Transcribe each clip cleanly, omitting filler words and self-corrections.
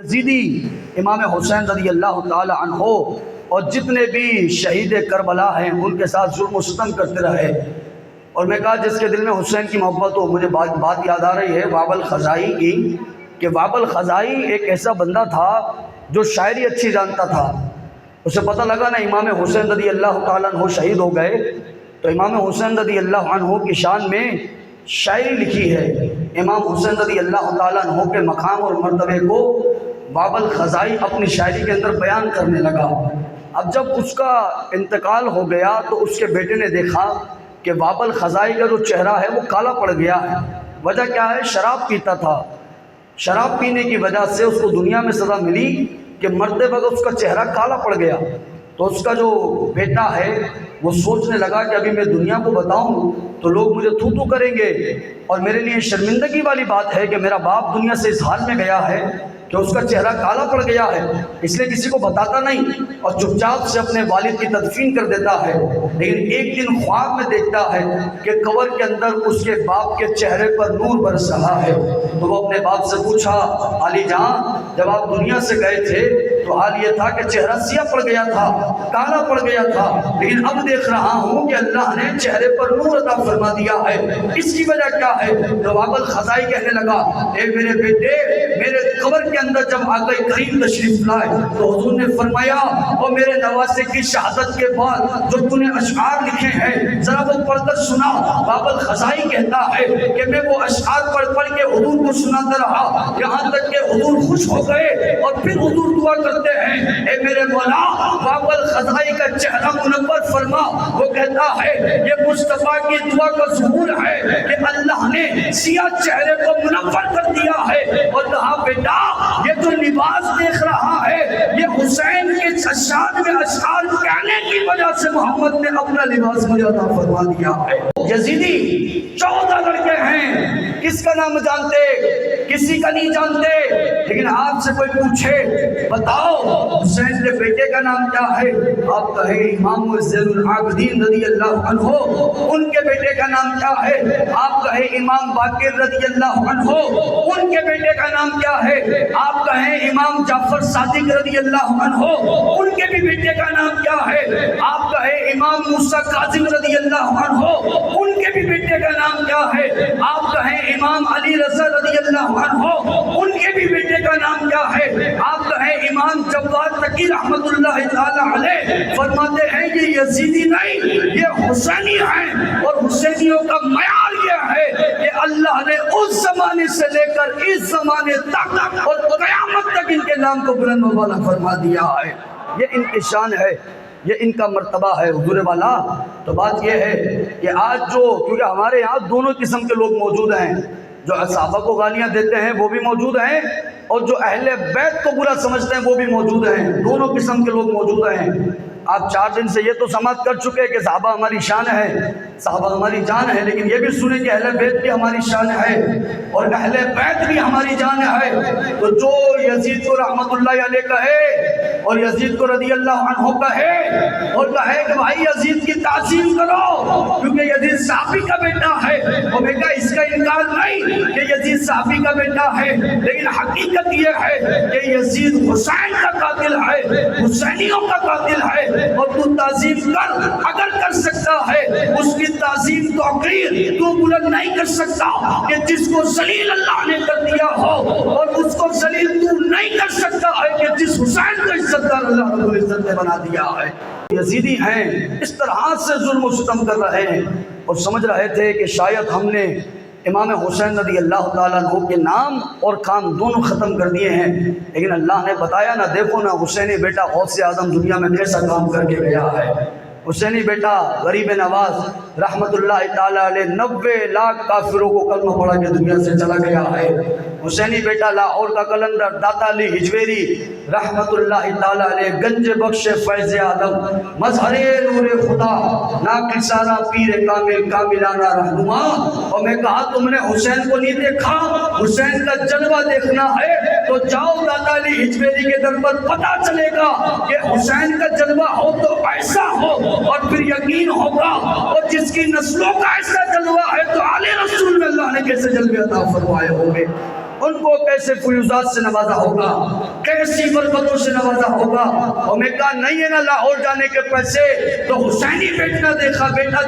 یزیدی امام حسین رضی اللہ تعالی عنہ اور جتنے بھی شہید کربلا ہیں ان کے ساتھ ظلم و ستم کرتے رہے۔ اور میں کہا جس کے دل میں حسین کی محبت ہو، مجھے بات یاد آ رہی ہے بابل خزائی کی، کہ بابل خزائی ایک ایسا بندہ تھا جو شاعری اچھی جانتا تھا۔ اسے پتہ لگا نا امام حسین رضی اللہ تعالیٰ عنہ شہید ہو گئے، تو امام حسین رضی اللہ عنہ کی شان میں شاعری لکھی ہے۔ امام حسین رضی اللہ تعالیٰ عنہ کے مقام اور مرتبے کو بابل خزائی اپنی شاعری کے اندر بیان کرنے لگا۔ اب جب اس کا انتقال ہو گیا تو اس کے بیٹے نے دیکھا کہ بابل خزائی کا جو چہرہ ہے وہ کالا پڑ گیا ہے۔ وجہ کیا ہے؟ شراب پیتا تھا۔ شراب پینے کی وجہ سے اس کو دنیا میں سزا ملی کہ مرتے وقت اس کا چہرہ کالا پڑ گیا۔ تو اس کا جو بیٹا ہے وہ سوچنے لگا کہ ابھی میں دنیا کو بتاؤں تو لوگ مجھے تھو تھو کریں گے، اور میرے لیے شرمندگی والی بات ہے کہ میرا باپ دنیا سے اس حال میں گیا ہے کہ اس کا چہرہ کالا پڑ گیا ہے، اس لیے کسی کو بتاتا نہیں اور چپ چاپ سے اپنے والد کی تدفین کر دیتا ہے۔ لیکن ایک دن خواب میں دیکھتا ہے کہ قبر کے اندر اس کے باپ کے چہرے پر نور برس رہا ہے۔ تو وہ اپنے باپ سے پوچھا، علی جان جب آپ دنیا سے گئے تھے تو حال یہ تھا کہ چہرہ سیاہ پڑ گیا تھا، کالا پڑ گیا تھا، لیکن اب دیکھ رہا ہوں کہ اللہ نے چہرے پر نور عطا فرما دیا ہے، اس کی وجہ کیا ہے؟ تو بابل خزائی کہنے لگا، اے میرے بیٹے، میرے قبر کے اندر جب آقا کریم تشریف لائے تو حضور نے فرمایا، اور میرے نواسے کی شہادت کے بعد جو تو نے اشعار لکھے ہیں ذرا وہ پڑھ کر سنا۔ بابل خزائی کہتا ہے کہ میں وہ اشعار پڑھ پڑھ کے حضور کو سناتا رہا، یہاں تک کہ حضور خوش ہو گئے اور پھر حضور دعا کرتے ہیں، اے میرے مولا بابل خزائی کا چہرہ منور فرما۔ وہ کہتا ہے یہ مصطفیٰ کی دعا کا ظہور ہے کہ اللہ نے سیاہ چہرے کو منور کر دیا ہے، اور کہا بیٹا یہ تو لباس دیکھ رہا ہے، یہ حسین کے شان میں اشعار کہنے کی وجہ سے محمد نے اپنا لباس مجھے عطا فرما دیا ہے۔ یزیدی 14 لڑکے ہیں، کس کا نام جانتے؟ کسی کا نہیں جانتے، لیکن آپ سے کوئی پوچھے بتاؤ حسین کے بیٹے کا نام کیا ہے؟ آپ کہیں امام زین العابدین رضی اللہ عنہ۔ ان کے بیٹے کا نام کیا ہے؟ آپ کہیں امام باقر رضی اللہ عنہ۔ ان کے بیٹے کا نام کیا ہے؟ آپ کہیں امام جعفر صادق رضی اللہ عنہ۔ ان کے بھی بیٹے کا نام کیا ہے؟ آپ کہیں امام موسیٰ کاظم رضی اللہ عنہ۔ ان کے بھی بیٹے کا نام کیا ہے؟ آپ کہیں امام علی رضا رضی اللہ عنہ۔ ان کے بھی بیٹے کا نام کیا ہے؟ آپ کہیں امام جواد تقی رحمت اللہ تعالی علیہ۔ فرماتے ہیں یہ یزیدی نہیں، یہ حسینی ہیں، اور حسینیوں کا معیار یہ ہے کہ اللہ نے اس زمانے سے لے کر اس زمانے تک اور قیامت تک ان کے نام کو بلند و بالا فرما دیا ہے۔ یہ ان کی شان ہے، یہ ان کا مرتبہ ہے حضور والا۔ تو بات یہ ہے کہ آج کیونکہ ہمارے یہاں دونوں قسم کے لوگ موجود ہیں، جو صحابہ کو گالیاں دیتے ہیں وہ بھی موجود ہیں، اور جو اہل بیت کو برا سمجھتے ہیں وہ بھی موجود ہیں۔ دونوں قسم کے لوگ موجود ہیں۔ آپ 4 دن سے یہ تو سماعت کر چکے کہ صحابہ ہماری شان ہے، صحابہ ہماری جان ہے، لیکن یہ بھی سنیں کہ اہل بیت بھی ہماری شان ہے اور اہل بیت بھی ہماری جان ہے۔ تو جو یزید کو رحمت اللہ علیہ کہے اور یزید کو رضی اللہ عنہ کہے اور کہے کہ بھائی یزید کی تعظیم کرو کیونکہ یزید صحابی کا بیٹا ہے، اور میں کہا اس کا انکار نہیں کہ یزید صحابی کا بیٹا ہے، لیکن حقیقت یہ ہے کہ یزید حسین کا قاتل ہے، حسینیوں کا قاتل ہے، اور تو تعظیم کر، اگر کر سکتا ہے اس کی تعظیم توقیر تو بلند نہیں کر سکتا کہ جس کو ذلیل اللہ نے کر دیا ہو، اور اس کو ذلیل تو نہیں کر سکتا ہے کہ جس حسین کو عزت دار اللہ رب العزت نے بنا دیا ہے۔ یزیدی ہیں، اس طرح سے ظلم و ستم کر رہے ہیں اور سمجھ رہے تھے کہ شاید ہم نے امام حسین رضی اللہ تعالیٰ عنہ کے نام اور کام دونوں ختم کر دیے ہیں، لیکن اللہ نے بتایا نہ، دیکھو نہ حسینی بیٹا غوث اعظم دنیا میں کیسا کام کر کے گیا ہے۔ حسینی بیٹا غریب نواز رحمت اللہ تعالیٰ علیہ 90 لاکھ کافروں کو کلمہ پڑھا کے دنیا سے چلا گیا ہے۔ حسینی بیٹا لاہور کا قلندر داتا علی ہجویری رحمت اللہ تعالیٰ علیہ گنج بخش فیض عالم مظہر نور خدا ناقل سارا پیر کامل کاملانہ رہنما۔ اور میں کہا تم نے حسین کو نہیں دیکھا، حسین کا جلوہ دیکھنا ہے تو جاؤ داتا علی ہجویری کے در پر، پتہ چلے گا کہ حسین کا جلوہ ہو تو ایسا ہو، اور پھر یقین ہوگا، اور جس کی نسلوں کا ایسا جلوہ ہے تو آل رسول میں اللہ نے کیسے جلوے عطا فرمائے ہوں گے۔ ان کو کیسے فیوزات سے نوازا ہوگا، کیسی برکتوں سے نوازا ہوگا۔ اور میں کہا نہیں ہے نا لاہور جانے کے پیسے تو حسینی بیٹا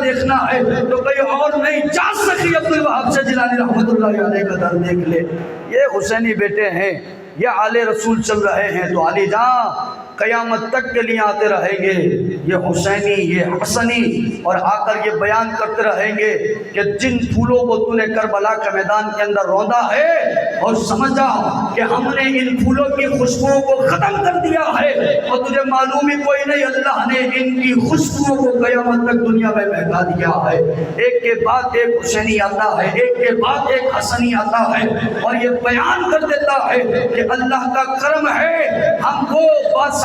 دیکھنا ہے تو کہیں اور نہیں جا سکی عبد الوہاب سے جیلانی رحمت اللہ علیہ کا در دیکھ لے۔ یہ حسینی بیٹے ہیں، یہ آل رسول چل رہے ہیں تو علی جان قیامت تک کے لیے آتے رہیں گے، یہ حسینی یہ حسنی، اور آ کر یہ بیان کرتے رہیں گے کہ جن پھولوں کو تو نے کربلا کے میدان کے اندر روندا ہے اور سمجھا کہ ہم نے ان پھولوں کی خوشبوؤں کو ختم کر دیا ہے، اور تجھے معلوم ہی کوئی نہیں اللہ نے ان کی خوشبوؤں کو قیامت تک دنیا میں مہکا دیا ہے۔ ایک کے بعد ایک حسینی آتا ہے، ایک کے بعد ایک حسنی آتا ہے، اور یہ بیان کر دیتا ہے کہ اللہ کا کرم ہے ہم وہ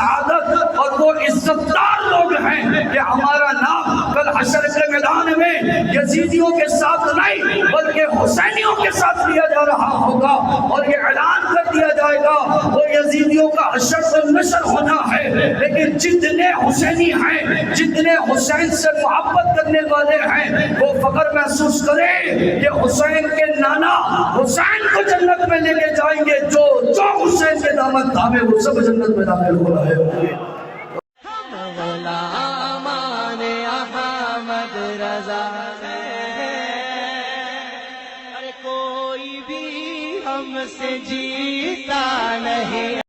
سعادت اور وہ عزتدار لوگ ہیں کہ ہمارا نام کل حشر کے میدان میں یزیدیوں کے ساتھ نہیں بلکہ حسینیوں کے ساتھ لیا جا رہا ہوگا، اور یہ اعلان کر دیا جائے گا وہ یزیدیوں کا حشر و نشر ہونا ہے، لیکن جتنے حسینی ہیں، جتنے حسین سے محبت کرنے والے ہیں وہ فخر محسوس کریں کہ حسین کے نانا حسین کو جنت میں لے کے جائیں گے، جو حسین کے دامن تھامے وہ سب جنت میں داخل ہو رہے ہوں گے۔ غلامان احمد رضا کوئی بھی ہم سے جیتا نہیں۔